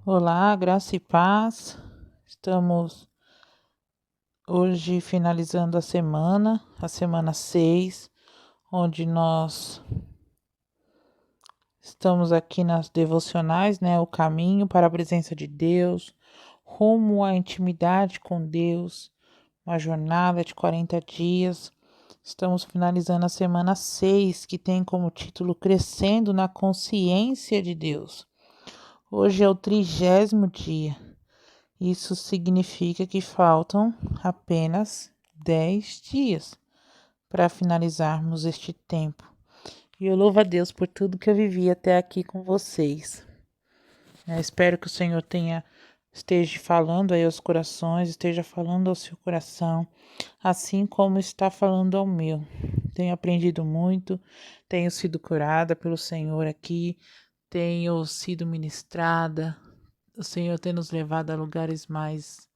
Olá, graça e paz. Estamos hoje finalizando a semana 6, onde nós estamos aqui nas devocionais, né? O caminho para a presença de Deus, rumo à intimidade com Deus, uma jornada de 40 dias. Estamos finalizando a semana 6, que tem como título Crescendo na Consciência de Deus. Hoje é o 30º dia. Isso significa que faltam apenas 10 dias para finalizarmos este tempo. E eu louvo a Deus por tudo que eu vivi até aqui com vocês. Eu espero que o Senhor esteja falando aí aos corações, esteja falando ao seu coração, assim como está falando ao meu. Tenho aprendido muito, tenho sido curada pelo Senhor aqui, tenho sido ministrada, o Senhor tem nos levado a lugares mais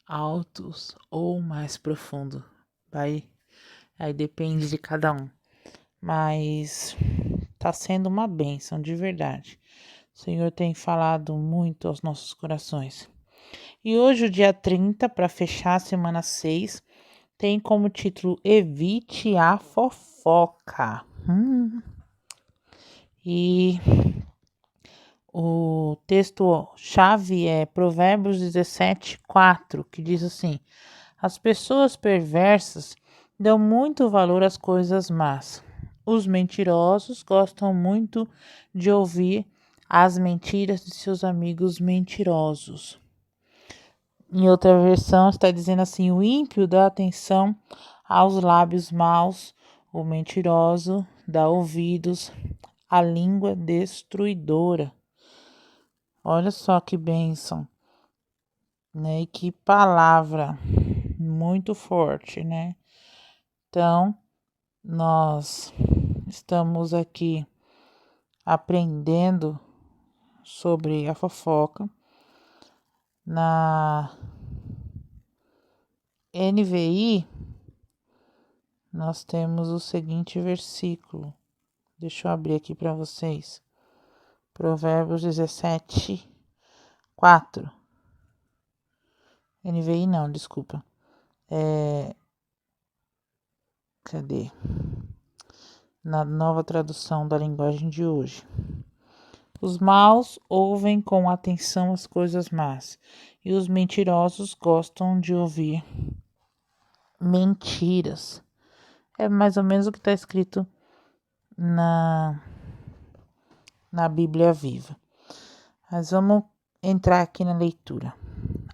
altos ou mais profundo. Aí depende de cada um. Mas tá sendo uma bênção de verdade. O Senhor tem falado muito aos nossos corações. E hoje, o dia 30, para fechar a semana 6, tem como título Evite a fofoca. E o texto-chave é Provérbios 17:4, que diz assim: As pessoas perversas dão muito valor às coisas más. Os mentirosos gostam muito de ouvir as mentiras de seus amigos mentirosos. Em outra versão está dizendo assim: o ímpio dá atenção aos lábios maus, o mentiroso dá ouvidos à língua destruidora. Olha só que bênção, né? E que palavra muito forte, né? Então, nós estamos aqui aprendendo sobre a fofoca. Na NVI, nós temos o seguinte versículo. Deixa eu abrir aqui para vocês. Provérbios 17:4. NVI não, desculpa. Cadê? Na nova tradução da linguagem de hoje. Os maus ouvem com atenção as coisas más, e os mentirosos gostam de ouvir mentiras. É mais ou menos o que está escrito na Bíblia Viva. Mas vamos entrar aqui na leitura.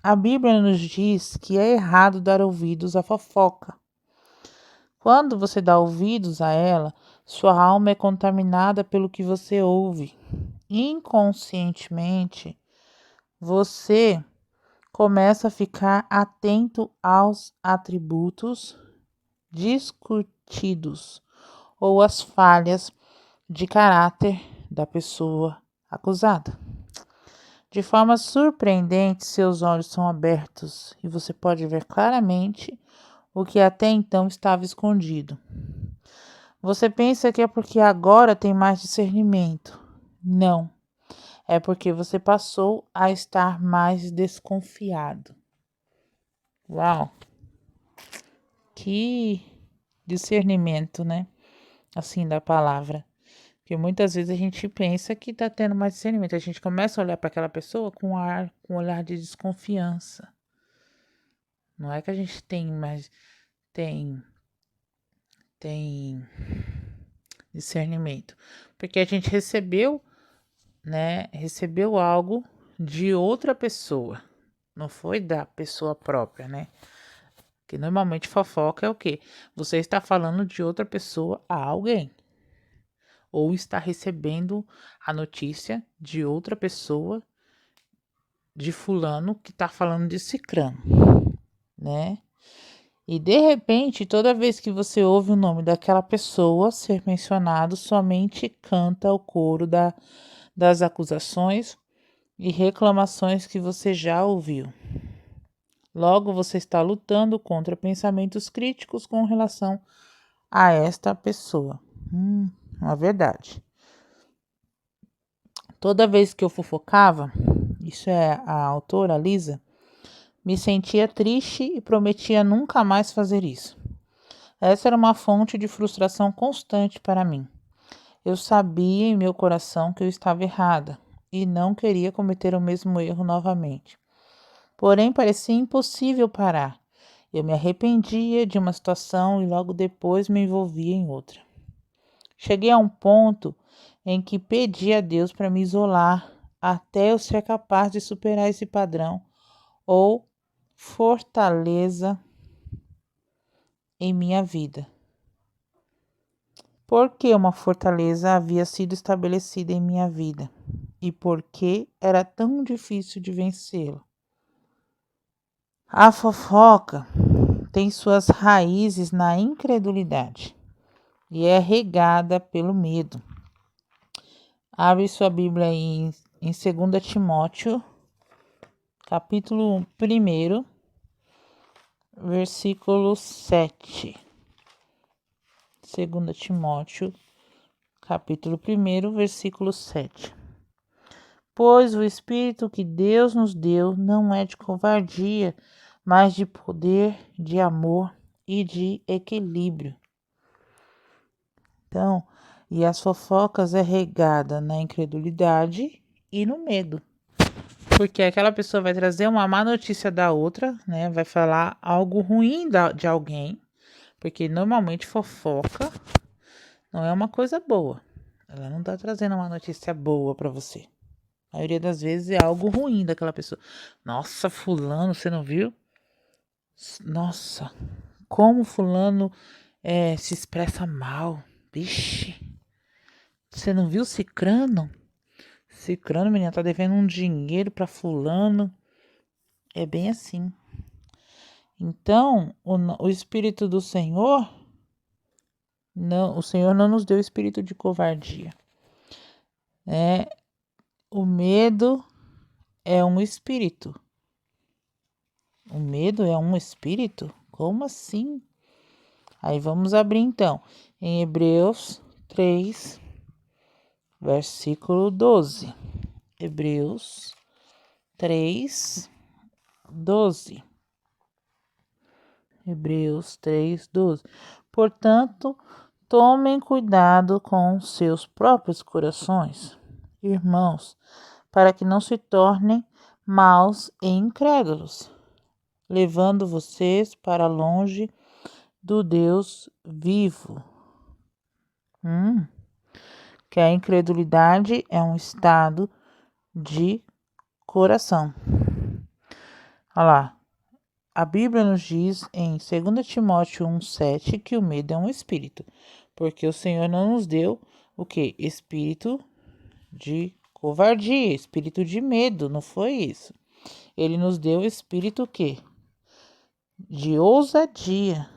A Bíblia nos diz que é errado dar ouvidos à fofoca. Quando você dá ouvidos a ela, sua alma é contaminada pelo que você ouve. Inconscientemente, você começa a ficar atento aos atributos discutidos ou às falhas de caráter da pessoa acusada. De forma surpreendente, seus olhos são abertos e você pode ver claramente o que até então estava escondido. Você pensa que é porque agora tem mais discernimento. Não. É porque você passou a estar mais desconfiado. Uau! Que discernimento, né? Assim, da palavra. Porque muitas vezes a gente pensa que tá tendo mais discernimento. A gente começa a olhar para aquela pessoa com um olhar de desconfiança. Não é que a gente tem discernimento. Porque a gente recebeu, né? Recebeu algo de outra pessoa. Não foi da pessoa própria, né? Que normalmente fofoca é o quê? Você está falando de outra pessoa a alguém. Ou está recebendo a notícia de outra pessoa, de fulano, que está falando de cicrano, né? E de repente, toda vez que você ouve o nome daquela pessoa ser mencionado, sua mente canta o coro das acusações e reclamações que você já ouviu. Logo, você está lutando contra pensamentos críticos com relação a esta pessoa. Uma verdade. Toda vez que eu fofocava, isso é a autora Lisa, me sentia triste e prometia nunca mais fazer isso. Essa era uma fonte de frustração constante para mim. Eu sabia em meu coração que eu estava errada e não queria cometer o mesmo erro novamente. Porém, parecia impossível parar. Eu me arrependia de uma situação e logo depois me envolvia em outra. Cheguei a um ponto em que pedi a Deus para me isolar até eu ser capaz de superar esse padrão ou fortaleza em minha vida. Por que uma fortaleza havia sido estabelecida em minha vida e por que era tão difícil de vencê-la? A fofoca tem suas raízes na incredulidade e é regada pelo medo. Abre sua Bíblia em 2 Timóteo, capítulo 1, versículo 7. 2 Timóteo, capítulo 1, versículo 7. Pois o Espírito que Deus nos deu não é de covardia, mas de poder, de amor e de equilíbrio. Então, e as fofocas é regada na incredulidade e no medo. Porque aquela pessoa vai trazer uma má notícia da outra, né? Vai falar algo ruim de alguém. Porque normalmente fofoca não é uma coisa boa. Ela não tá trazendo uma notícia boa para você. A maioria das vezes é algo ruim daquela pessoa. Nossa, fulano, você não viu? Nossa, como fulano se expressa mal. Vixe, você não viu Cicrano? Cicrano, menina, tá devendo um dinheiro para fulano. É bem assim. Então, o Espírito do Senhor, não, o Senhor não nos deu espírito de covardia. O medo é um espírito. O medo é um espírito? Como assim? Aí vamos abrir então em Hebreus 3, versículo 12. Hebreus 3, 12. Hebreus 3, 12. Portanto, tomem cuidado com seus próprios corações, irmãos, para que não se tornem maus e incrédulos, levando vocês para longe do Deus vivo. Que a incredulidade é um estado de coração. Olha lá, a Bíblia nos diz em 2 Timóteo 1,7 que o medo é um espírito, porque o Senhor não nos deu o quê? Espírito de covardia, espírito de medo, não foi isso. Ele nos deu espírito o quê? De ousadia,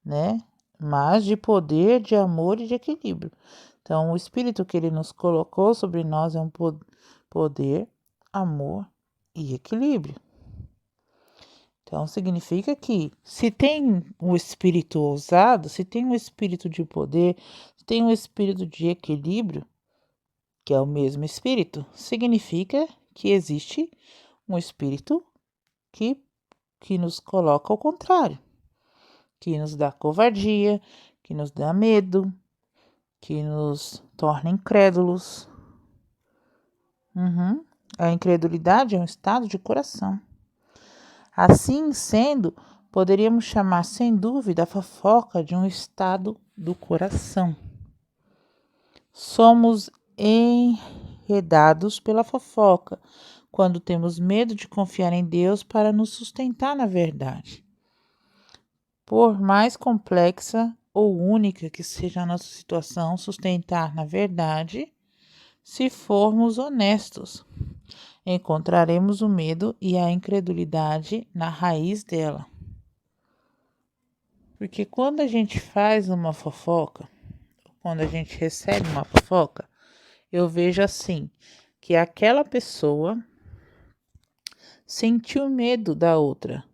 né? Mas de poder, de amor e de equilíbrio. Então, o espírito que ele nos colocou sobre nós é um poder, amor e equilíbrio. Então, significa que se tem um espírito ousado, se tem um espírito de poder, se tem um espírito de equilíbrio, que é o mesmo espírito, significa que existe um espírito que nos coloca ao contrário, que nos dá covardia, que nos dá medo, que nos torna incrédulos. A incredulidade é um estado de coração. Assim sendo, poderíamos chamar sem dúvida a fofoca de um estado do coração. Somos enredados pela fofoca quando temos medo de confiar em Deus para nos sustentar na verdade. Por mais complexa ou única que seja a nossa situação, sustentar na verdade, se formos honestos, encontraremos o medo e a incredulidade na raiz dela. Porque quando a gente faz uma fofoca, quando a gente recebe uma fofoca, eu vejo assim, que aquela pessoa sentiu medo da outra,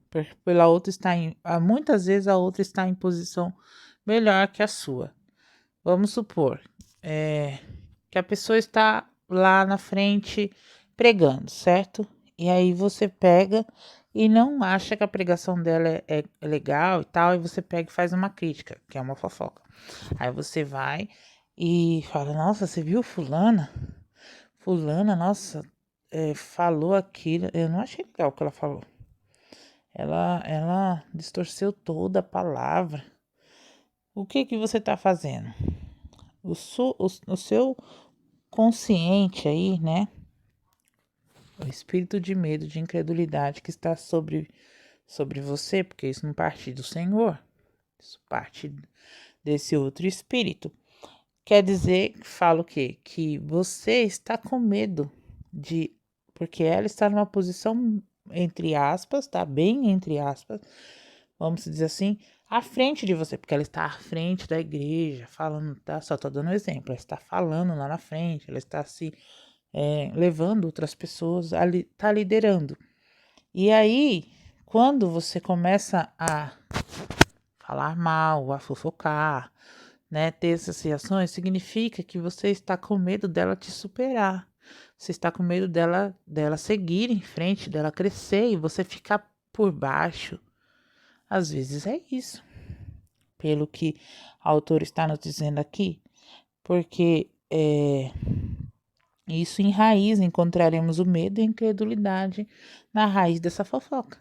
pela outra estar muitas vezes a outra está em posição melhor que a sua. Vamos supor que a pessoa está lá na frente pregando, certo? E aí você pega e não acha que a pregação dela é legal e tal, e você pega e faz uma crítica, que é uma fofoca. Aí você vai e fala, nossa, você viu fulana? Fulana, nossa, falou aquilo. Eu não achei legal o que ela falou. Ela distorceu toda a palavra. O que que você está fazendo? O seu consciente aí, né? O espírito de medo, de incredulidade que está sobre você, porque isso não parte do Senhor, isso parte desse outro espírito. Quer dizer, fala o quê? Que você está com medo porque ela está numa posição, entre aspas, tá? Bem entre aspas, vamos dizer assim, à frente de você, porque ela está à frente da igreja, falando, tá? Só tô dando um exemplo, ela está falando lá na frente, ela está se levando outras pessoas, tá liderando. E aí, quando você começa a falar mal, a fofocar, né, ter essas reações, significa que você está com medo dela te superar. Você está com medo dela seguir em frente, dela crescer e você ficar por baixo. Às vezes é isso, pelo que a autora está nos dizendo aqui, porque isso encontraremos o medo e a incredulidade na raiz dessa fofoca.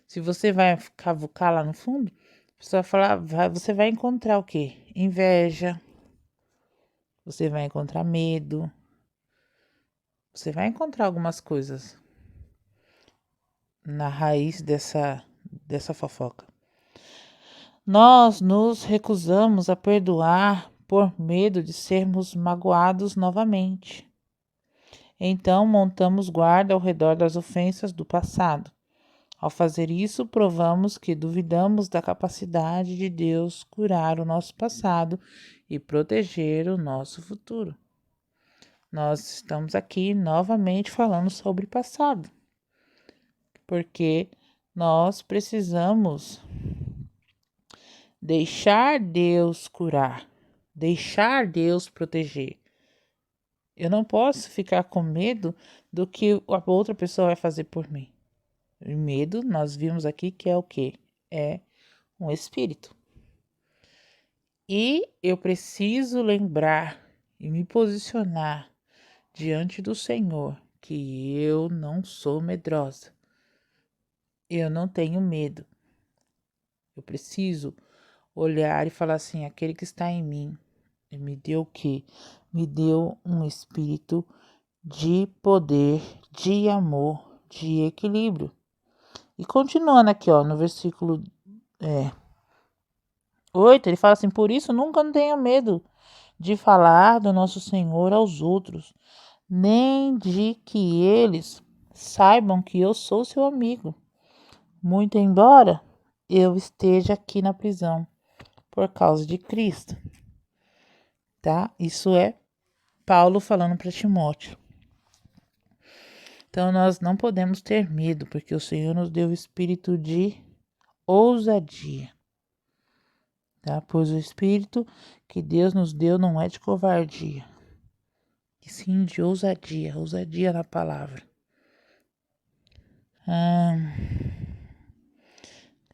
Se você vai cavucar lá no fundo, você vai encontrar o quê? Inveja, você vai encontrar medo, você vai encontrar algumas coisas na raiz dessa fofoca. Nós nos recusamos a perdoar por medo de sermos magoados novamente. Então, montamos guarda ao redor das ofensas do passado. Ao fazer isso, provamos que duvidamos da capacidade de Deus curar o nosso passado e proteger o nosso futuro. Nós estamos aqui novamente falando sobre passado, porque nós precisamos deixar Deus curar, deixar Deus proteger. Eu não posso ficar com medo do que a outra pessoa vai fazer por mim. O medo, nós vimos aqui que é o quê? É um espírito. E eu preciso lembrar e me posicionar diante do Senhor que eu não sou medrosa. Eu não tenho medo. Eu preciso olhar e falar assim, aquele que está em mim, me deu o quê? Me deu um espírito de poder, de amor, de equilíbrio. E continuando aqui, ó, no versículo 8, ele fala assim, por isso nunca não tenha medo de falar do nosso Senhor aos outros, nem de que eles saibam que eu sou seu amigo, muito embora eu esteja aqui na prisão por causa de Cristo, tá? Isso é Paulo falando para Timóteo. Então nós não podemos ter medo, porque o Senhor nos deu o espírito de ousadia, tá? Pois o espírito que Deus nos deu não é de covardia, e sim de ousadia, ousadia na palavra.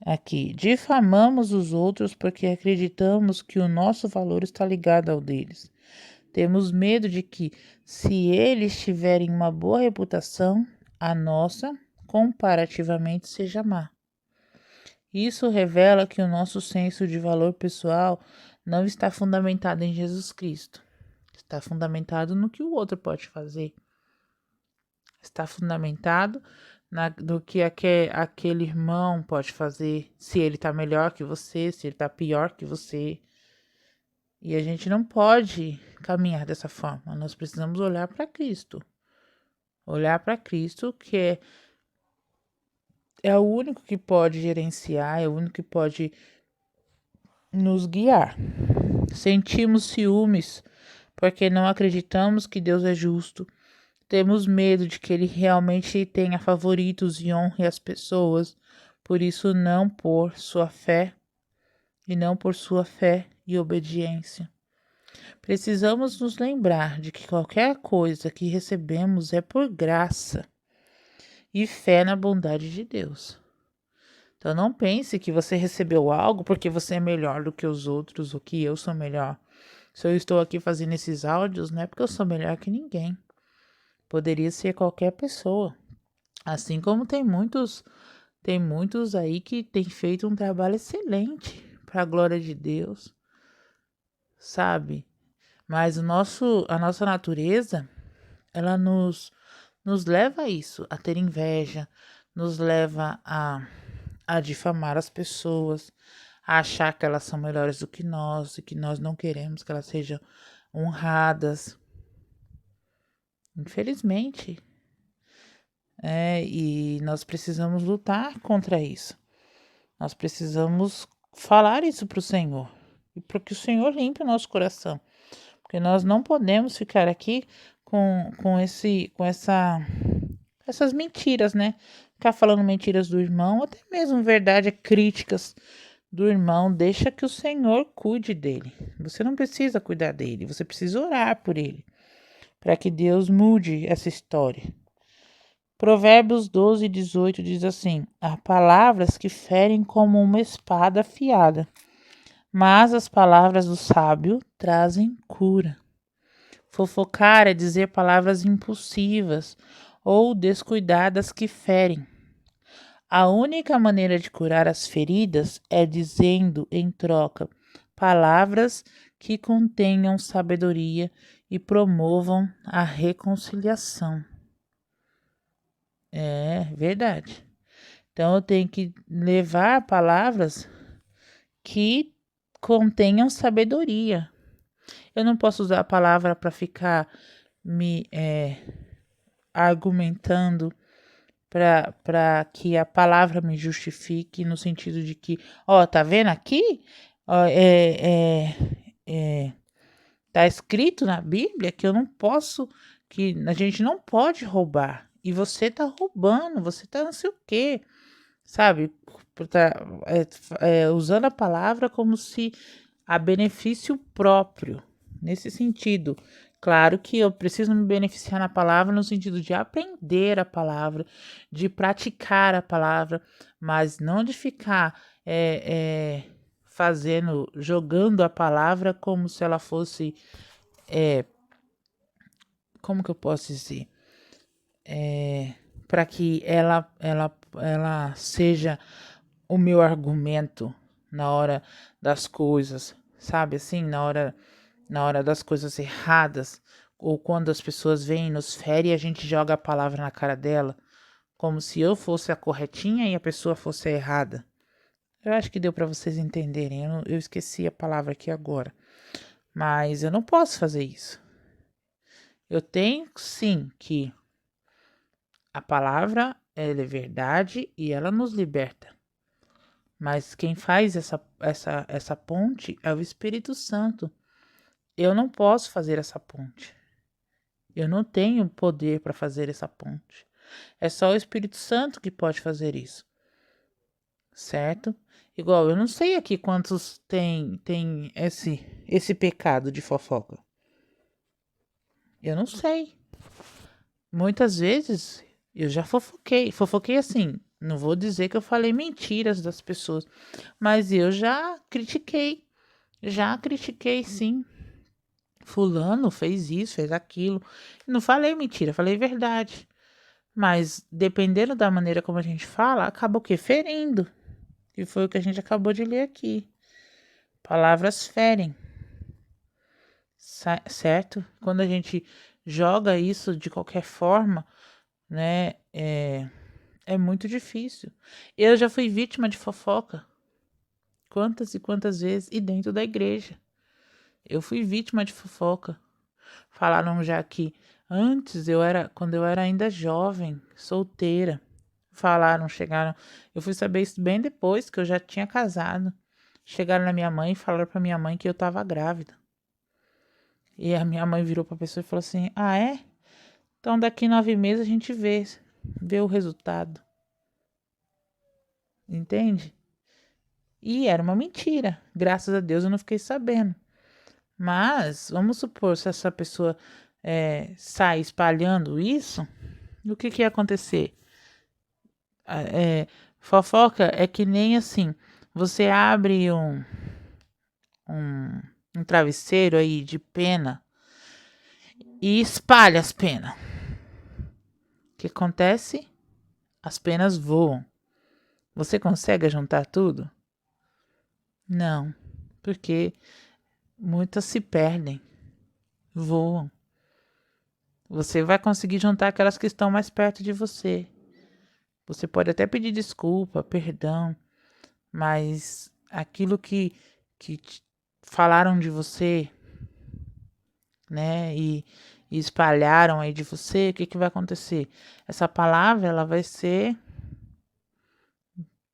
Aqui, difamamos os outros porque acreditamos que o nosso valor está ligado ao deles. Temos medo de que, se eles tiverem uma boa reputação, a nossa, comparativamente, seja má. Isso revela que o nosso senso de valor pessoal não está fundamentado em Jesus Cristo. Está fundamentado no que o outro pode fazer. Está fundamentado no que aquele irmão pode fazer, se ele está melhor que você, se ele está pior que você. E a gente não pode caminhar dessa forma. Nós precisamos olhar para Cristo. Olhar para Cristo, que é o único que pode gerenciar, é o único que pode nos guiar. Sentimos ciúmes porque não acreditamos que Deus é justo. Temos medo de que ele realmente tenha favoritos e honre as pessoas. Por isso, não por sua fé e obediência. Precisamos nos lembrar de que qualquer coisa que recebemos é por graça e fé na bondade de Deus. Então não pense que você recebeu algo porque você é melhor do que os outros ou que eu sou melhor. Se eu estou aqui fazendo esses áudios, não é porque eu sou melhor que ninguém. Poderia ser qualquer pessoa. Assim como tem muitos aí que têm feito um trabalho excelente para a glória de Deus, sabe? Mas a nossa natureza, ela nos leva a isso, a ter inveja, nos leva a difamar as pessoas, a achar que elas são melhores do que nós e que nós não queremos que elas sejam honradas. Infelizmente, e nós precisamos lutar contra isso. Nós precisamos falar isso para o Senhor e para que o Senhor limpe o nosso coração, porque nós não podemos ficar aqui com essas mentiras, né? Ficar falando mentiras do irmão, até mesmo verdade, críticas do irmão. Deixa que o Senhor cuide dele. Você não precisa cuidar dele, você precisa orar por ele, para que Deus mude essa história. Provérbios 12:18 diz assim: há palavras que ferem como uma espada afiada, mas as palavras do sábio trazem cura. Fofocar é dizer palavras impulsivas ou descuidadas que ferem. A única maneira de curar as feridas é dizendo em troca palavras que contenham sabedoria e promovam a reconciliação. É verdade. Então eu tenho que levar palavras que contenham sabedoria. Eu não posso usar a palavra para ficar me argumentando para que a palavra me justifique no sentido de que, ó, tá vendo aqui? Ó, tá escrito na Bíblia que eu não posso, que a gente não pode roubar. E você tá roubando, você tá não sei o quê, sabe? Tá, usando a palavra como se a benefício próprio, nesse sentido. Claro que eu preciso me beneficiar na palavra no sentido de aprender a palavra, de praticar a palavra, mas não de ficar jogando a palavra como se ela fosse, como que eu posso dizer? Para que ela seja o meu argumento na hora das coisas, sabe assim, na hora das coisas erradas, ou quando as pessoas vêm e nos ferem e a gente joga a palavra na cara dela, como se eu fosse a corretinha e a pessoa fosse a errada. Eu acho que deu para vocês entenderem. Eu esqueci a palavra aqui agora, mas eu não posso fazer isso. Eu tenho sim que a palavra ela é verdade e ela nos liberta. Mas quem faz essa ponte é o Espírito Santo. Eu não posso fazer essa ponte. Eu não tenho poder para fazer essa ponte. É só o Espírito Santo que pode fazer isso. Certo? Igual, eu não sei aqui quantos tem esse pecado de fofoca. Eu não sei. Muitas vezes eu já fofoquei. Fofoquei assim. Não vou dizer que eu falei mentiras das pessoas, mas eu já critiquei. Já critiquei, sim. Fulano fez isso, fez aquilo. Não falei mentira, falei verdade. Mas dependendo da maneira como a gente fala, acaba o quê? Ferindo. E foi o que a gente acabou de ler aqui. Palavras ferem. Certo? Quando a gente joga isso de qualquer forma, né? É muito difícil. Eu já fui vítima de fofoca. Quantas e quantas vezes? E dentro da igreja. Eu fui vítima de fofoca. Falaram já que antes quando eu era ainda jovem, solteira. Chegaram. Eu fui saber isso bem depois que eu já tinha casado. Chegaram na minha mãe e falaram pra minha mãe que eu tava grávida. E a minha mãe virou pra pessoa e falou assim: ah, é? Então daqui 9 meses a gente vê o resultado. Entende? E era uma mentira. Graças a Deus eu não fiquei sabendo. Mas, vamos supor, se essa pessoa sai espalhando isso, o que ia acontecer? Ah, fofoca é que nem assim, você abre um, um travesseiro aí de pena e espalha as penas. O que acontece? As penas voam. Você consegue juntar tudo? Não, porque muitas se perdem, voam. Você vai conseguir juntar aquelas que estão mais perto de você. Você pode até pedir desculpa, perdão, mas aquilo que falaram de você, né, e espalharam aí de você, o que vai acontecer? Essa palavra, ela vai ser...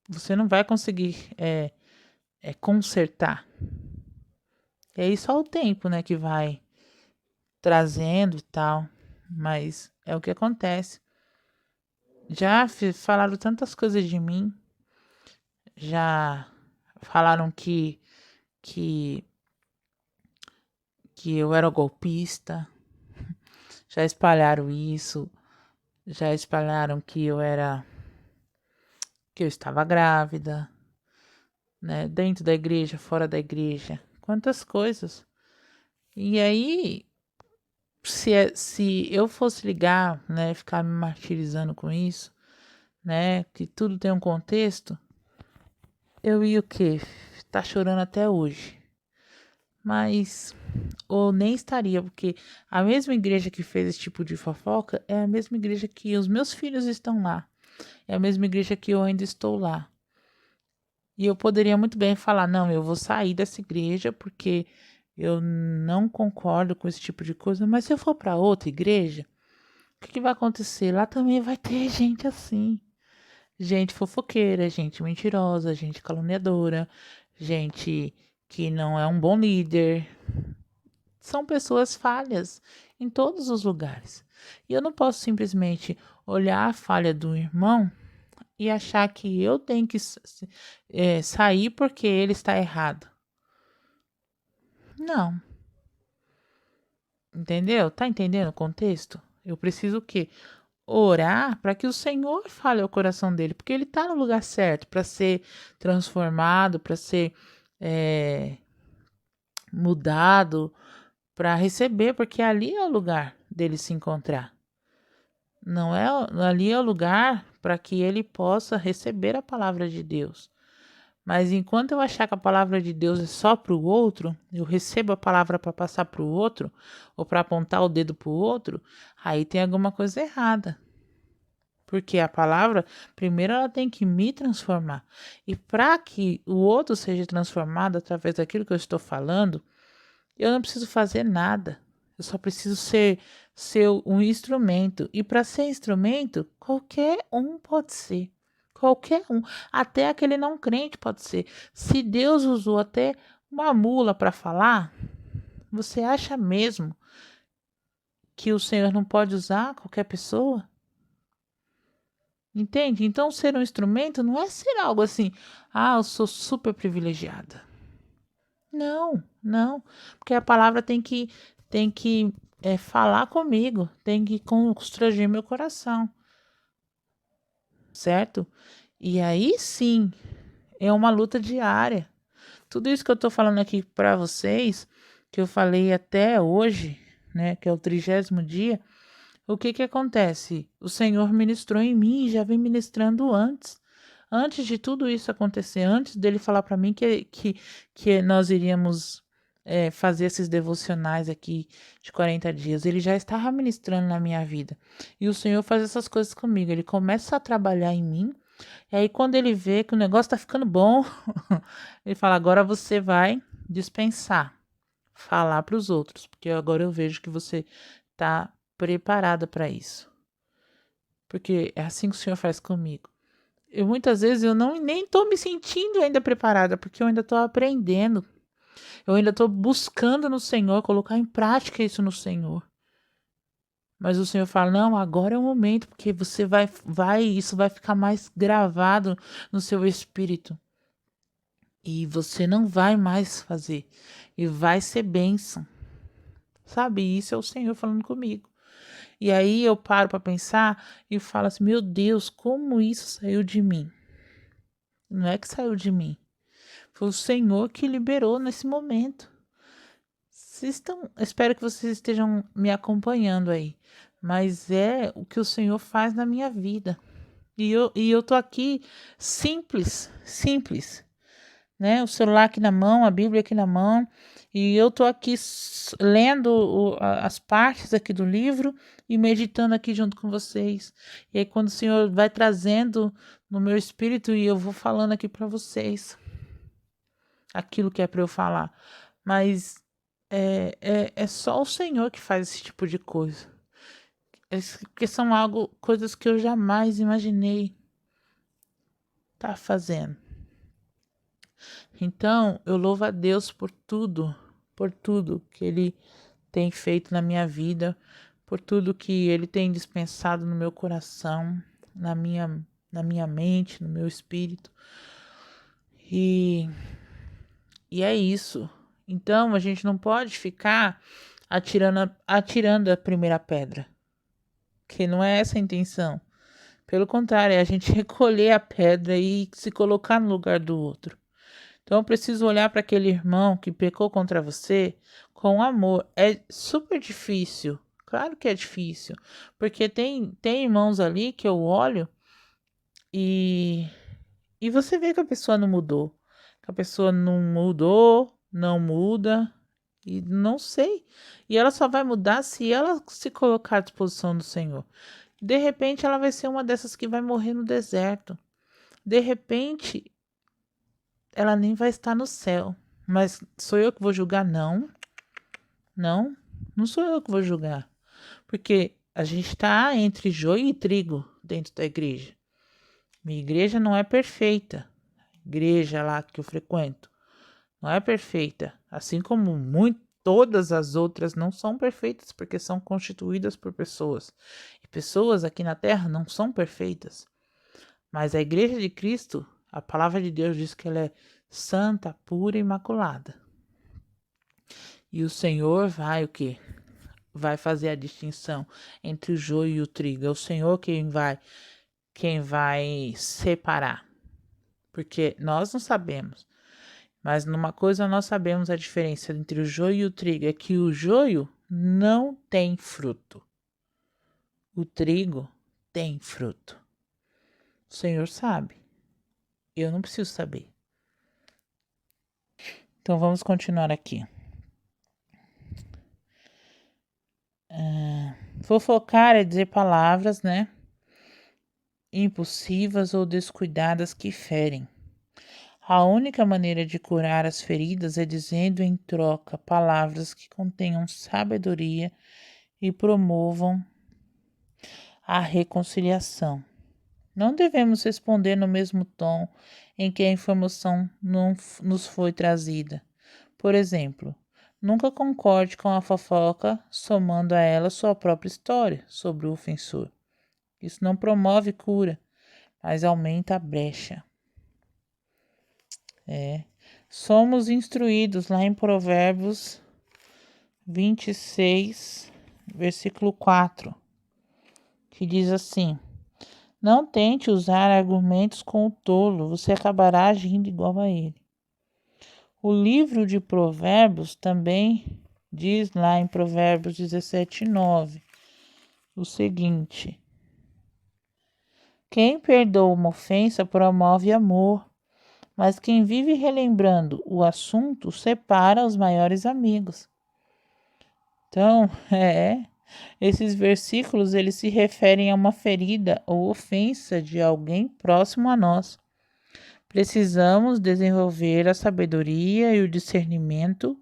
Você não vai conseguir consertar. E aí só o tempo, né, que vai trazendo e tal, mas é o que acontece. Já falaram tantas coisas de mim, já falaram que, que eu era golpista, já espalharam isso, já espalharam que eu estava grávida, né, dentro da igreja, fora da igreja, quantas coisas. E aí, se eu fosse ligar, né, ficar me martirizando com isso, né, que tudo tem um contexto, eu ia o quê? Tá chorando até hoje. Mas, ou nem estaria, porque a mesma igreja que fez esse tipo de fofoca é a mesma igreja que os meus filhos estão lá. É a mesma igreja que eu ainda estou lá. E eu poderia muito bem falar: não, eu vou sair dessa igreja porque eu não concordo com esse tipo de coisa. Mas se eu for para outra igreja, o que vai acontecer? Lá também vai ter gente assim. Gente fofoqueira, gente mentirosa, gente caluniadora, gente que não é um bom líder. São pessoas falhas em todos os lugares. E eu não posso simplesmente olhar a falha do irmão e achar que eu tenho que sair porque ele está errado. Não. Entendeu? Tá entendendo o contexto? Eu preciso o quê? Orar para que o Senhor fale ao coração dele, porque ele está no lugar certo para ser transformado, para ser mudado, para receber, porque ali é o lugar dele se encontrar. Não é ali é o lugar para que ele possa receber a palavra de Deus. Mas enquanto eu achar que a palavra de Deus é só para o outro, eu recebo a palavra para passar para o outro, ou para apontar o dedo para o outro, aí tem alguma coisa errada. Porque a palavra, primeiro, ela tem que me transformar. E para que o outro seja transformado através daquilo que eu estou falando, eu não preciso fazer nada. Eu só preciso ser um instrumento. E para ser instrumento, qualquer um pode ser. Qualquer um. Até aquele não crente pode ser. Se Deus usou até uma mula para falar, você acha mesmo que o Senhor não pode usar qualquer pessoa? Entende? Então, ser um instrumento não é ser algo assim, eu sou super privilegiada. Não, não, porque a palavra tem que falar comigo, tem que constranger meu coração, certo? E aí sim, é uma luta diária. Tudo isso que eu tô falando aqui para vocês, que eu falei até hoje, né, que é o 30º dia, o que acontece? O Senhor ministrou em mim e já vem ministrando antes. Antes de tudo isso acontecer, antes dele falar para mim que nós iríamos fazer esses devocionais aqui de 40 dias, ele já estava ministrando na minha vida. E o Senhor faz essas coisas comigo. Ele começa a trabalhar em mim. E aí, quando ele vê que o negócio está ficando bom, ele fala: agora você vai dispensar, falar para os outros, porque agora eu vejo que você está preparada para isso. Porque é assim que o Senhor faz comigo. Muitas vezes eu não nem estou me sentindo ainda preparada, porque eu ainda estou aprendendo. Eu ainda estou buscando no Senhor, colocar em prática isso no Senhor. Mas o Senhor fala: não, agora é o momento, porque você isso vai ficar mais gravado no seu espírito. e você não vai mais fazer, e vai ser bênção, sabe? Isso é o Senhor falando comigo. E aí eu paro para pensar e falo assim: meu Deus, como isso saiu de mim? Não é que saiu de mim, foi o Senhor que liberou nesse momento. Espero que vocês estejam me acompanhando aí, mas é o que o Senhor faz na minha vida. E eu tô aqui simples, né? O celular aqui na mão, a Bíblia aqui na mão, e eu tô aqui lendo as partes aqui do livro e meditando aqui junto com vocês. E aí quando o Senhor vai trazendo no meu espírito e eu vou falando aqui para vocês aquilo que é para eu falar. Mas é só o Senhor que faz esse tipo de coisa. Porque são coisas que eu jamais imaginei estar fazendo. Então, eu louvo a Deus por tudo que Ele tem feito na minha vida, por tudo que Ele tem dispensado no meu coração, na minha mente, no meu espírito. E é isso. Então, a gente não pode ficar atirando a primeira pedra, que não é essa a intenção. Pelo contrário, é a gente recolher a pedra e se colocar no lugar do outro. Então, eu preciso olhar para aquele irmão que pecou contra você com amor. É super difícil. Claro que é difícil. Porque tem irmãos ali que eu olho e, e você vê que a pessoa não mudou. Que a pessoa não mudou, não muda. E não sei. E ela só vai mudar se ela se colocar à disposição do Senhor. De repente, ela vai ser uma dessas que vai morrer no deserto. De repente, ela nem vai estar no céu. Mas sou eu que vou julgar? Não, não, não sou eu que vou julgar. Porque a gente está entre joio e trigo dentro da igreja. Minha igreja não é perfeita. A igreja lá que eu frequento não é perfeita. Assim como todas as outras não são perfeitas, porque são constituídas por pessoas. E pessoas aqui na terra não são perfeitas. Mas a igreja de Cristo, a palavra de Deus diz que ela é santa, pura e imaculada. E o Senhor vai o quê? Vai fazer a distinção entre o joio e o trigo. É o Senhor quem vai separar. Porque nós não sabemos. Mas numa coisa nós sabemos a diferença entre o joio e o trigo. É que o joio não tem fruto. O trigo tem fruto. O Senhor sabe. Eu não preciso saber. Então vamos continuar aqui. Fofocar é dizer palavras, né? Impulsivas ou descuidadas que ferem. A única maneira de curar as feridas é dizendo em troca palavras que contenham sabedoria e promovam a reconciliação. Não devemos responder no mesmo tom em que a informação não nos foi trazida. Por exemplo, nunca concorde com a fofoca, somando a ela sua própria história sobre o ofensor. Isso não promove cura, mas aumenta a brecha. Somos instruídos lá em Provérbios 26, versículo 4, que diz assim: não tente usar argumentos com o tolo, você acabará agindo igual a ele. O livro de Provérbios também diz lá em Provérbios 17, 9, o seguinte: quem perdoa uma ofensa promove amor, mas quem vive relembrando o assunto separa os maiores amigos. Então, esses versículos eles se referem a uma ferida ou ofensa de alguém próximo a nós. Precisamos desenvolver a sabedoria e o discernimento,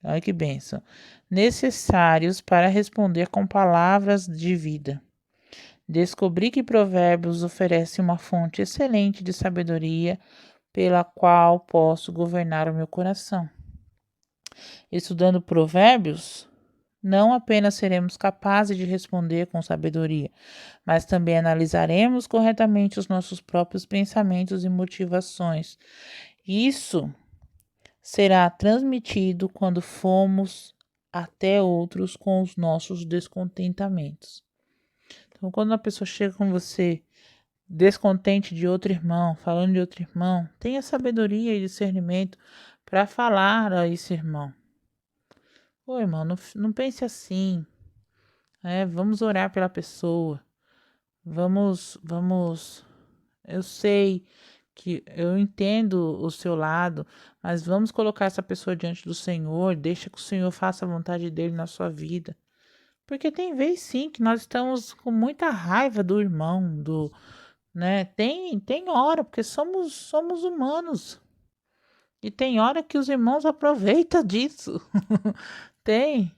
olha que bênção, necessários para responder com palavras de vida. Descobri que Provérbios oferece uma fonte excelente de sabedoria pela qual posso governar o meu coração. Estudando Provérbios, não apenas seremos capazes de responder com sabedoria, mas também analisaremos corretamente os nossos próprios pensamentos e motivações. Isso será transmitido quando formos até outros com os nossos descontentamentos. Então, quando uma pessoa chega com você descontente de outro irmão, falando de outro irmão, tenha sabedoria e discernimento para falar a esse irmão. Ô, irmão, não pense assim. Vamos orar pela pessoa. Vamos. Eu sei que eu entendo o seu lado, mas vamos colocar essa pessoa diante do Senhor. Deixa que o Senhor faça a vontade dele na sua vida. Porque tem vez sim que nós estamos com muita raiva do irmão, né? Tem hora, porque somos humanos. E tem hora que os irmãos aproveitam disso. Tem.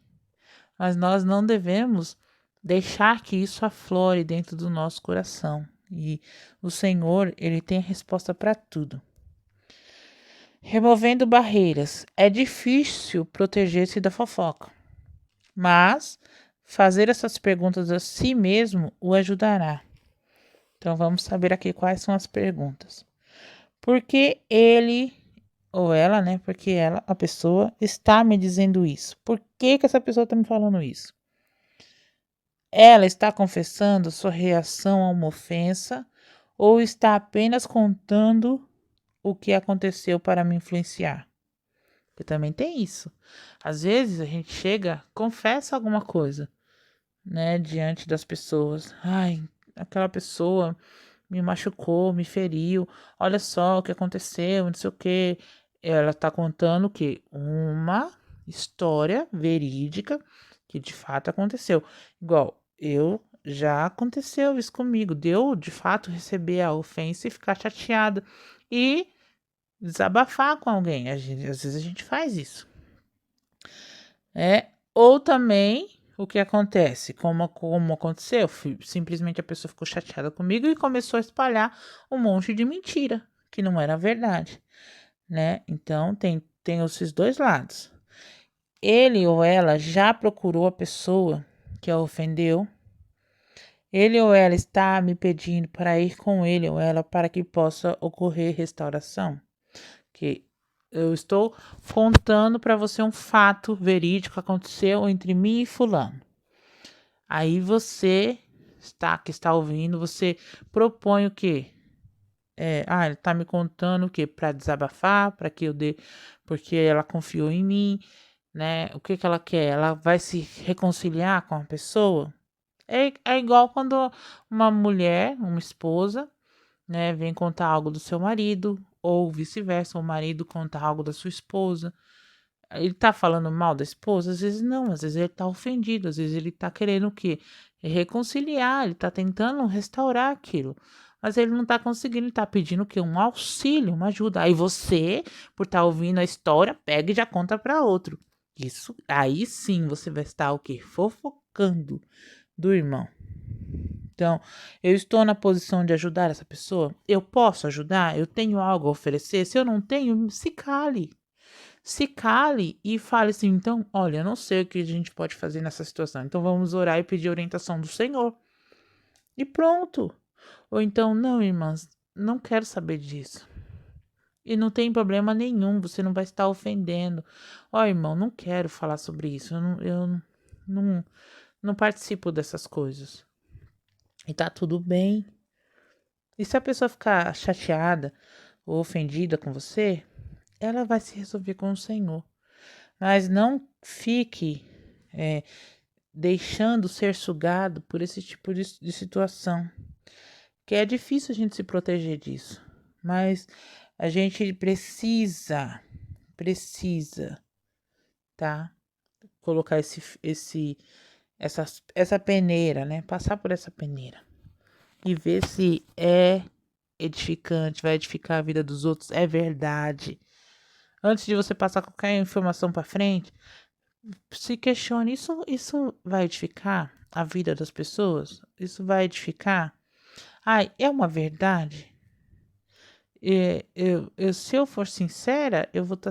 Mas nós não devemos deixar que isso aflore dentro do nosso coração. E o Senhor, ele tem a resposta para tudo. Removendo barreiras. É difícil proteger-se da fofoca, mas fazer essas perguntas a si mesmo o ajudará. Então vamos saber aqui quais são as perguntas. Por que ele ou ela, né? Porque ela, a pessoa, está me dizendo isso? Por que essa pessoa está me falando isso? Ela está confessando sua reação a uma ofensa ou está apenas contando o que aconteceu para me influenciar? Porque também tem isso. Às vezes a gente chega, confessa alguma coisa, né, diante das pessoas. Ai, aquela pessoa me machucou, me feriu. Olha só o que aconteceu, não sei o quê. Ela está contando o quê? Uma história verídica que de fato aconteceu. Igual, já aconteceu isso comigo. Deu de fato receber a ofensa e ficar chateada. E desabafar com alguém. Às vezes a gente faz isso. Ou também o que acontece, como aconteceu, simplesmente a pessoa ficou chateada comigo e começou a espalhar um monte de mentira, que não era verdade, né? Então tem esses dois lados. Ele ou ela já procurou a pessoa que a ofendeu. Ele ou ela está me pedindo para ir com ele ou ela para que possa ocorrer restauração. Que eu estou contando para você um fato verídico que aconteceu entre mim e fulano. Aí você que está ouvindo, você propõe o quê? Ele está me contando o quê? Para desabafar, para que eu dê, porque ela confiou em mim, né? O que ela quer? Ela vai se reconciliar com a pessoa? É igual quando uma mulher, uma esposa, né, vem contar algo do seu marido, ou vice-versa, o marido conta algo da sua esposa. Ele tá falando mal da esposa? Às vezes não, às vezes ele tá ofendido, às vezes ele tá querendo o quê? Reconciliar, ele tá tentando restaurar aquilo. Mas ele não tá conseguindo, ele tá pedindo o quê? Um auxílio, uma ajuda. Aí você, por estar ouvindo a história, pega e já conta para outro. Isso, aí sim você vai estar o quê? Fofocando do irmão. Então, eu estou na posição de ajudar essa pessoa? Eu posso ajudar? Eu tenho algo a oferecer? Se eu não tenho, se cale. Se cale e fale assim, então, olha, eu não sei o que a gente pode fazer nessa situação. Então vamos orar e pedir orientação do Senhor. E pronto. Ou então, não, irmãs, não quero saber disso. E não tem problema nenhum, você não vai estar ofendendo. Ó, irmão, não quero falar sobre isso. Eu não participo dessas coisas. E tá tudo bem. E se a pessoa ficar chateada ou ofendida com você, ela vai se resolver com o Senhor. Mas não fique deixando ser sugado por esse tipo de situação. Que é difícil a gente se proteger disso. Mas a gente precisa, tá? Colocar essa peneira, né? Passar por essa peneira. E ver se é edificante, vai edificar a vida dos outros, é verdade. Antes de você passar qualquer informação para frente, se questione, isso vai edificar a vida das pessoas? Isso vai edificar? Ai, é uma verdade? Se eu for sincera, eu vou estar...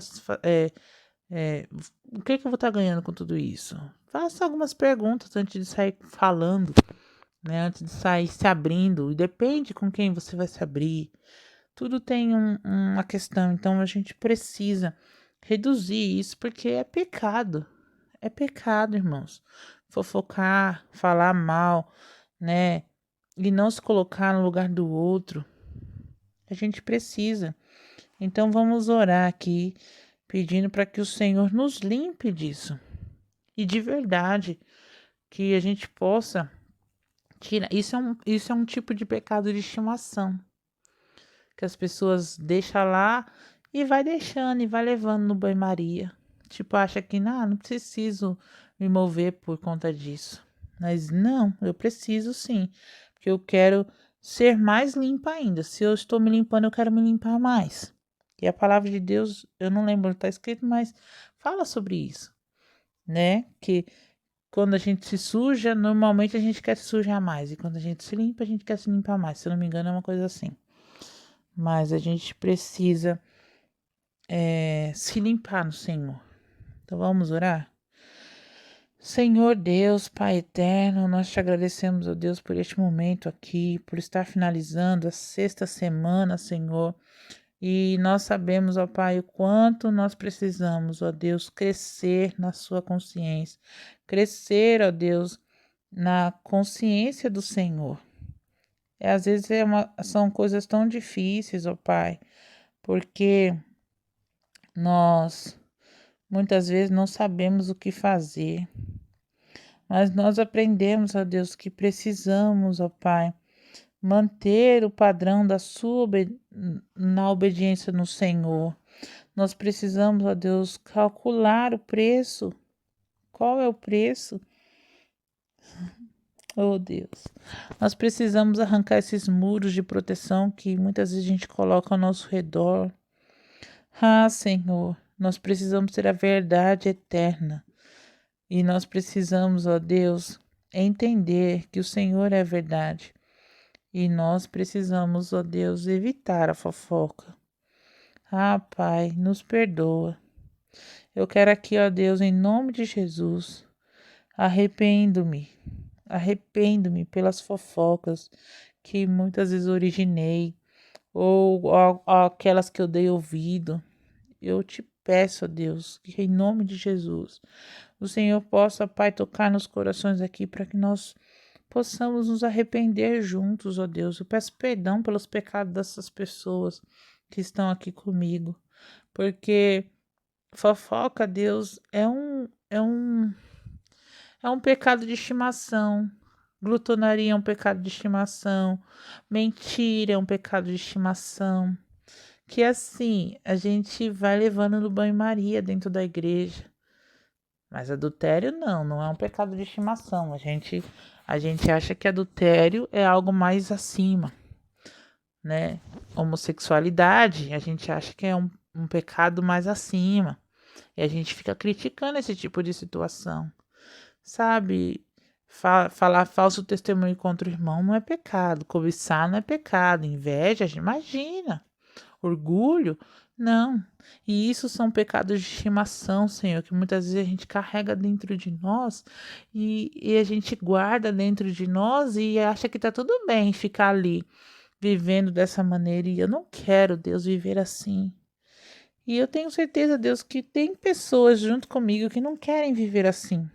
o que eu vou estar ganhando com tudo isso? Faça algumas perguntas antes de sair falando, né? Antes de sair se abrindo. E depende com quem você vai se abrir. Tudo tem uma questão. Então a gente precisa reduzir isso porque é pecado. É pecado, irmãos. Fofocar, falar mal, né? E não se colocar no lugar do outro. A gente precisa. Então vamos orar aqui, pedindo para que o Senhor nos limpe disso. E de verdade, que a gente possa tirar. Isso é um tipo de pecado de estimação. Que as pessoas deixam lá e vai deixando e vai levando no banho-maria. Tipo, acha que não preciso me mover por conta disso. Mas não, eu preciso sim. Porque eu quero ser mais limpa ainda. Se eu estou me limpando, eu quero me limpar mais. E a palavra de Deus, eu não lembro onde está escrito, mas fala sobre isso, né? Que quando a gente se suja, normalmente a gente quer se sujar mais. E quando a gente se limpa, a gente quer se limpar mais. Se eu não me engano, é uma coisa assim. Mas a gente precisa se limpar no Senhor. Então vamos orar? Senhor Deus, Pai eterno, nós te agradecemos, ó Deus, por este momento aqui, por estar finalizando a 6ª semana, Senhor. E nós sabemos, ó Pai, o quanto nós precisamos, ó Deus, crescer na sua consciência. Crescer, ó Deus, na consciência do Senhor. Às vezes são coisas tão difíceis, ó Pai, porque nós muitas vezes não sabemos o que fazer, mas nós aprendemos, ó Deus, que precisamos, ó Pai, manter o padrão na obediência no Senhor. Nós precisamos, ó Deus, calcular o preço. Qual é o preço? Oh Deus, nós precisamos arrancar esses muros de proteção que muitas vezes a gente coloca ao nosso redor. Ah, Senhor, nós precisamos ter a verdade eterna. E nós precisamos, ó Deus, entender que o Senhor é a verdade. E nós precisamos, ó Deus, evitar a fofoca. Ah, Pai, nos perdoa. Eu quero aqui, ó Deus, em nome de Jesus, arrependo-me. Arrependo-me pelas fofocas que muitas vezes originei, ou aquelas que eu dei ouvido. Eu te peço, ó Deus, que em nome de Jesus, o Senhor possa, Pai, tocar nos corações aqui para que nós possamos nos arrepender juntos, ó Deus. Eu peço perdão pelos pecados dessas pessoas que estão aqui comigo, porque fofoca, Deus, é um pecado de estimação. Glutonaria é um pecado de estimação. Mentira é um pecado de estimação. Que assim, a gente vai levando no banho-maria dentro da igreja. Mas adultério não é um pecado de estimação. A gente acha que adultério é algo mais acima, né? Homossexualidade, a gente acha que é um pecado mais acima. E a gente fica criticando esse tipo de situação. Sabe? Falar falso testemunho contra o irmão não é pecado. Cobiçar não é pecado. Inveja, imagina. Orgulho, não. E isso são pecados de estimação, Senhor, que muitas vezes a gente carrega dentro de nós e a gente guarda dentro de nós e acha que tá tudo bem ficar ali vivendo dessa maneira. E eu não quero, Deus, viver assim. E eu tenho certeza, Deus, que tem pessoas junto comigo que não querem viver assim,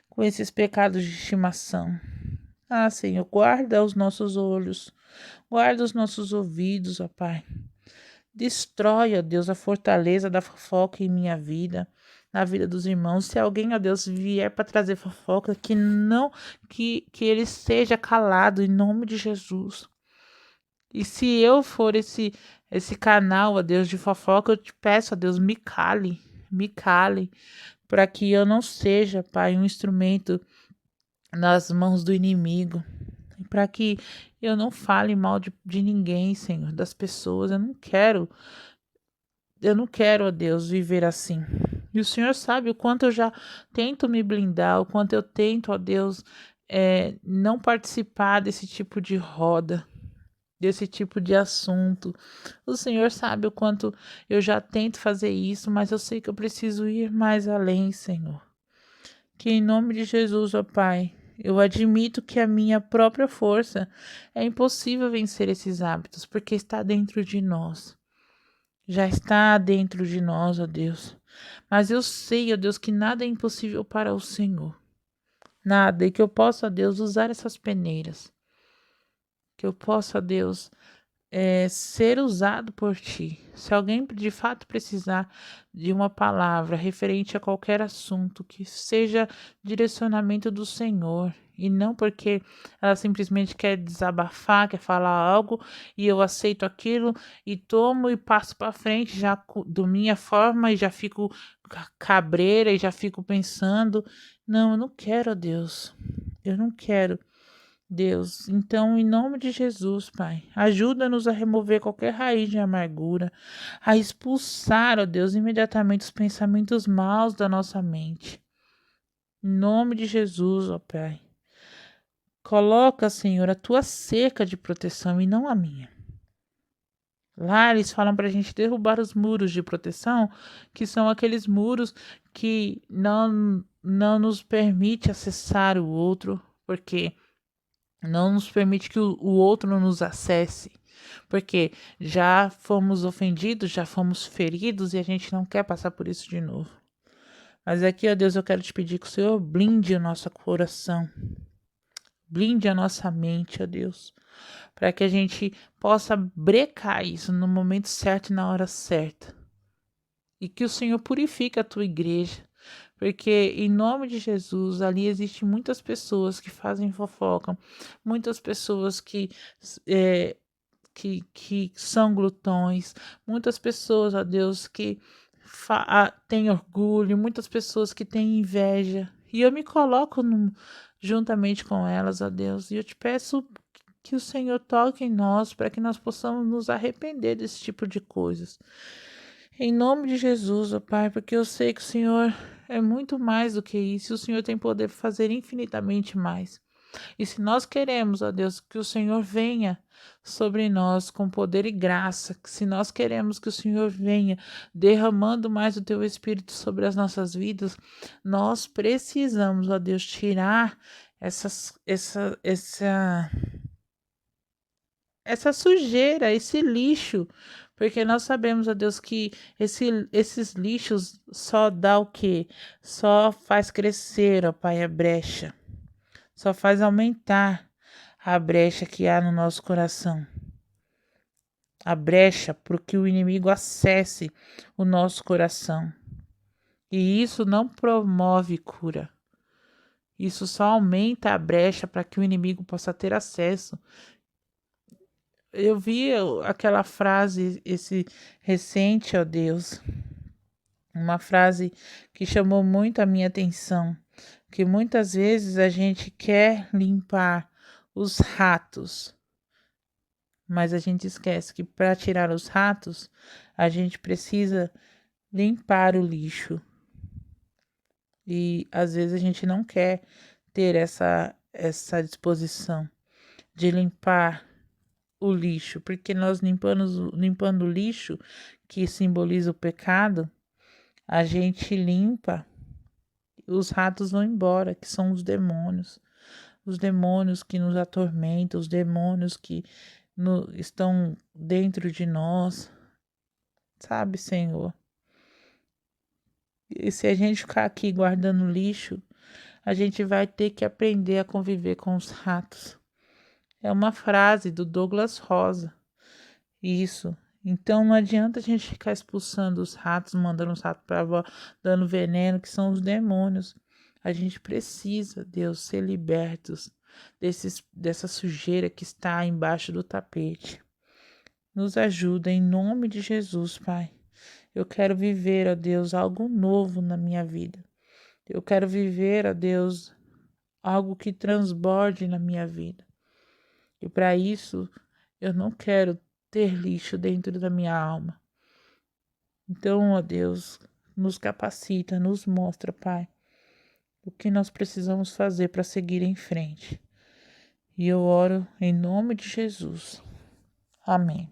com esses pecados de estimação. Ah, Senhor, guarda os nossos olhos, guarda os nossos ouvidos, ó Pai. Destrói, ó Deus, a fortaleza da fofoca em minha vida, na vida dos irmãos. Se alguém, ó Deus, vier para trazer fofoca, que ele seja calado em nome de Jesus. E se eu for esse canal, ó Deus, de fofoca, eu te peço, ó Deus, me cale, para que eu não seja, Pai, um instrumento nas mãos do inimigo, para que eu não fale mal de ninguém, Senhor, das pessoas. Eu não quero, ó Deus, viver assim. E o Senhor sabe o quanto eu já tento me blindar, o quanto eu tento, ó Deus, não participar desse tipo de roda, desse tipo de assunto. O Senhor sabe o quanto eu já tento fazer isso, mas eu sei que eu preciso ir mais além, Senhor. Que em nome de Jesus, ó Pai, eu admito que a minha própria força é impossível vencer esses hábitos, porque está dentro de nós. Já está dentro de nós, ó Deus. Mas eu sei, ó Deus, que nada é impossível para o Senhor. Nada, e que eu possa, ó Deus, usar essas peneiras. Que eu possa, ó Deus, ser usado por ti. Se alguém de fato precisar de uma palavra referente a qualquer assunto, que seja direcionamento do Senhor. E não porque ela simplesmente quer desabafar, quer falar algo, e eu aceito aquilo e tomo e passo para frente já da minha forma e já fico cabreira e já fico pensando. Não, eu não quero, ó Deus. Eu não quero. Deus, então, em nome de Jesus, Pai, ajuda-nos a remover qualquer raiz de amargura, a expulsar, ó Deus, imediatamente os pensamentos maus da nossa mente. Em nome de Jesus, ó Pai, coloca, Senhor, a tua cerca de proteção e não a minha. Lá eles falam para a gente derrubar os muros de proteção, que são aqueles muros que não nos permite acessar o outro, porque não nos permite que o outro nos acesse, porque já fomos ofendidos, já fomos feridos e a gente não quer passar por isso de novo. Mas aqui, ó Deus, eu quero te pedir que o Senhor blinde o nosso coração, blinde a nossa mente, ó Deus, para que a gente possa brecar isso no momento certo e na hora certa. E que o Senhor purifique a tua igreja, porque em nome de Jesus, ali existem muitas pessoas que fazem fofoca, muitas pessoas que são glutões, muitas pessoas, ó Deus, que têm orgulho, muitas pessoas que têm inveja. E eu me coloco juntamente com elas, ó Deus, e eu te peço que o Senhor toque em nós para que nós possamos nos arrepender desse tipo de coisas. Em nome de Jesus, ó Pai, porque eu sei que o Senhor é muito mais do que isso, e o Senhor tem poder para fazer infinitamente mais. E se nós queremos, ó Deus, que o Senhor venha sobre nós com poder e graça, que se nós queremos que o Senhor venha derramando mais o teu Espírito sobre as nossas vidas, nós precisamos, ó Deus, tirar essa sujeira, esse lixo, porque nós sabemos, ó Deus, que esses lixos só dá o quê? Só faz crescer, ó Pai, a brecha, só faz aumentar a brecha que há no nosso coração, a brecha para que o inimigo acesse o nosso coração. E isso não promove cura. Isso só aumenta a brecha para que o inimigo possa ter acesso. Eu vi aquela frase, esse recente, ó Deus, uma frase que chamou muito a minha atenção, que muitas vezes a gente quer limpar os ratos, mas a gente esquece que para tirar os ratos, a gente precisa limpar o lixo. E às vezes a gente não quer ter essa disposição de limpar o lixo, porque nós limpando o lixo, que simboliza o pecado, a gente limpa, os ratos vão embora, que são os demônios que nos atormentam, os demônios que estão dentro de nós, sabe, Senhor? E se a gente ficar aqui guardando lixo, a gente vai ter que aprender a conviver com os ratos. É uma frase do Douglas Rosa. Isso. Então não adianta a gente ficar expulsando os ratos, mandando os ratos para avó, dando veneno, que são os demônios. A gente precisa, Deus, ser libertos dessa sujeira que está embaixo do tapete. Nos ajuda em nome de Jesus, Pai. Eu quero viver, ó Deus, algo novo na minha vida. Eu quero viver, ó Deus, algo que transborde na minha vida. E para isso, eu não quero ter lixo dentro da minha alma. Então, ó Deus, nos capacita, nos mostra, Pai, o que nós precisamos fazer para seguir em frente. E eu oro em nome de Jesus. Amém.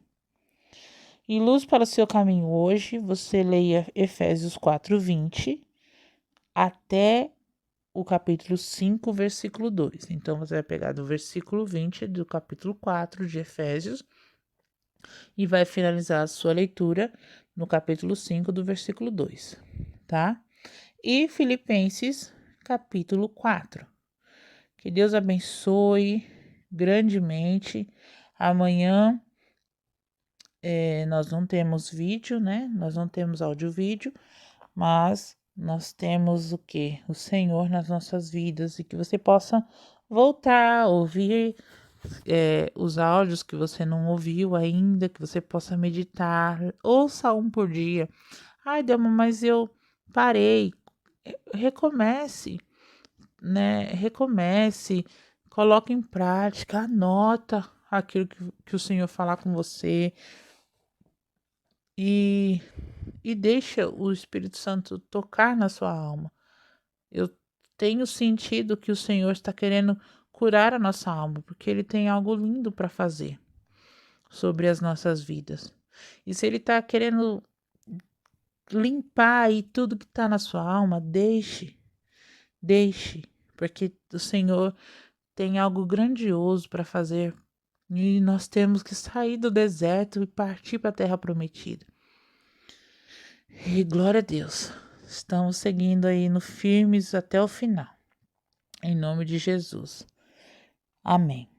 E luz para o seu caminho hoje, você leia Efésios 4:20 até o capítulo 5, versículo 2. Então, você vai pegar do versículo 20 do capítulo 4 de Efésios e vai finalizar a sua leitura no capítulo 5 do versículo 2, tá? E Filipenses, capítulo 4. Que Deus abençoe grandemente. Amanhã nós não temos vídeo, né? Nós não temos áudio-vídeo, mas nós temos o quê? O Senhor nas nossas vidas e que você possa voltar a ouvir os áudios que você não ouviu ainda, que você possa meditar, ouça um por dia. Ai, Delma, mas eu parei. Recomece, né? Recomece, coloque em prática, anota aquilo que o Senhor falar com você e, e deixa o Espírito Santo tocar na sua alma. Eu tenho sentido que o Senhor está querendo curar a nossa alma, porque Ele tem algo lindo para fazer sobre as nossas vidas. E se Ele está querendo limpar aí tudo que está na sua alma, deixe, porque o Senhor tem algo grandioso para fazer e nós temos que sair do deserto e partir para a terra prometida. E glória a Deus, estamos seguindo aí no firmes até o final, em nome de Jesus. Amém.